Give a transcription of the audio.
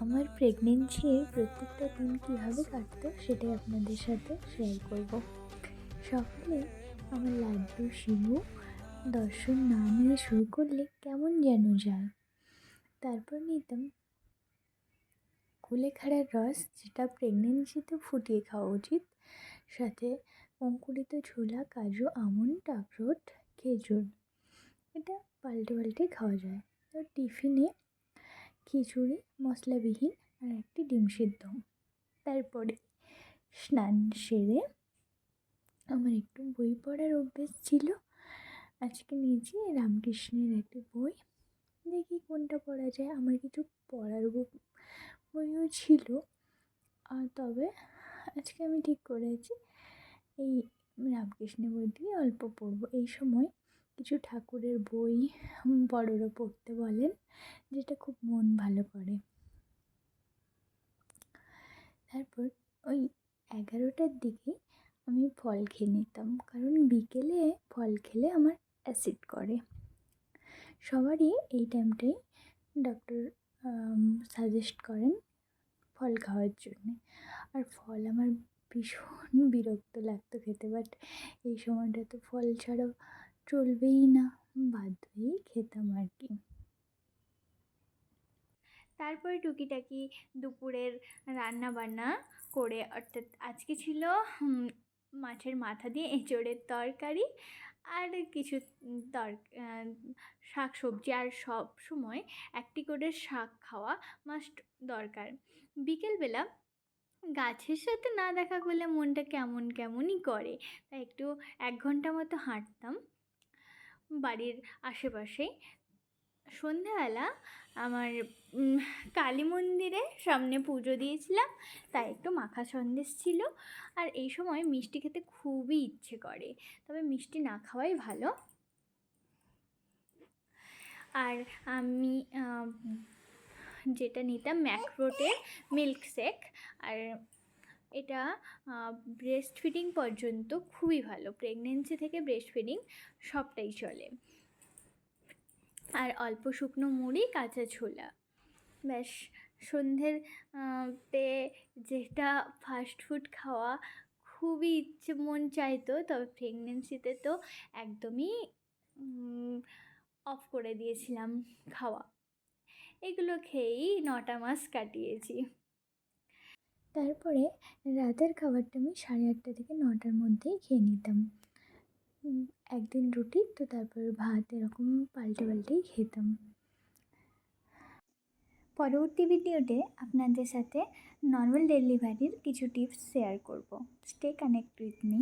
আমার প্রেগনেন্সির প্রত্যেকটা দিন কীভাবে কাটতো সেটাই আপনাদের সাথে শেয়ার করব। সকালে আমার লাড্ডু শিবু দর্শন না নিয়ে শুরু করলে কেমন যেন যায়। তারপর নিতাম কুলেখাড়ার রস, যেটা প্রেগনেন্সিতে ফুটিয়ে খাওয়া উচিত, সাথে অঙ্কুরিত ছোলা, কাজু, আমন্ড, আখরোট, খেজুর। এটা পাল্টে পাল্টে খাওয়া যায়। তো টিফিনে খিচুড়ি মশলাবিহীন আর একটি ডিম সিদ্ধ। তারপরে স্নান সেরে আমার একটু বই পড়ার অভ্যেস ছিল। আজকে নিয়েছি রামকৃষ্ণের একটি বই, দেখি কোনটা পড়া যায়। আমার কিছু পড়ার বইও ছিল, তবে আজকে আমি ঠিক করেছি এই রামকৃষ্ণের বই দিয়ে অল্প পড়ব। এই সময় কিছু ঠাকুরের বই বড়রা পড়তে বলেন, যেটা খুব মন ভালো করে। তারপর ওই 11টার দিকে আমি ফল খেয়ে নিতাম, কারণ বিকেলে ফল খেলে আমার অ্যাসিড করে। সবারই এই টাইমটাই ডক্টর সাজেস্ট করেন ফল খাওয়ার জন্যে। আর ফল আমার ভীষণ বিরক্ত লাগতো খেতে, বাট এই সময়টা তো ফল ছাড়া চলবেই না, বাধ্য হয়েই খেতাম আর কি। তারপরে টুকিটাকি দুপুরের রান্না বান্না করে, অর্থাৎ আজকে ছিল মাছের মাথা দিয়ে এঁচোড়ের তরকারি আর কিছু শাক সবজি। আর সব সময় একটি করে শাক খাওয়া মাস্ট দরকার। বিকেলবেলা গাছের সাথে না দেখা করলে মনটা কেমন কেমনই করে, তাই একটু 1 ঘন্টা মতো হাঁটতাম বাড়ির আশেপাশেই। সন্ধ্যাবেলা আমার কালী মন্দিরে সামনে পুজো দিয়েছিলাম, তাই একটু মাখা সন্দেশ ছিল। আর এই সময় মিষ্টি খেতে খুবই ইচ্ছে করে, তবে মিষ্টি না খাওয়াই ভালো। আর আমি যেটা নিতাম ম্যাক্রোটের মিল্কশেক, আর এটা ব্রেস্ট ফিডিং পর্যন্ত খুবই ভালো। প্রেগনেন্সি থেকে ব্রেস্ট ফিডিং সবটাই চলে। আর অল্প শুকনো মুড়ি, কাঁচা ছোলা, ব্যাস। সন্ধ্যের তে যেটা ফাস্ট ফুড খাওয়া খুবই মন চাইতো, তবে প্রেগনেন্সিতে তো একদমই অফ করে দিয়েছিলাম খাওয়া। এগুলো খেয়েই 9টা মাস কাটিয়েছি। তারপরে রাতের খাবারটা আমি 8:30 থেকে 9টার মধ্যেই খেয়ে নিতাম। একদিন রুটি, তো তারপর ভাত, এরকম পাল্টে পাল্টেই খেতাম। পরবর্তী ভিডিওতে আপনাদের সাথে নর্মাল ডেলিভারির কিছু টিপস শেয়ার করব। Stay connect with me.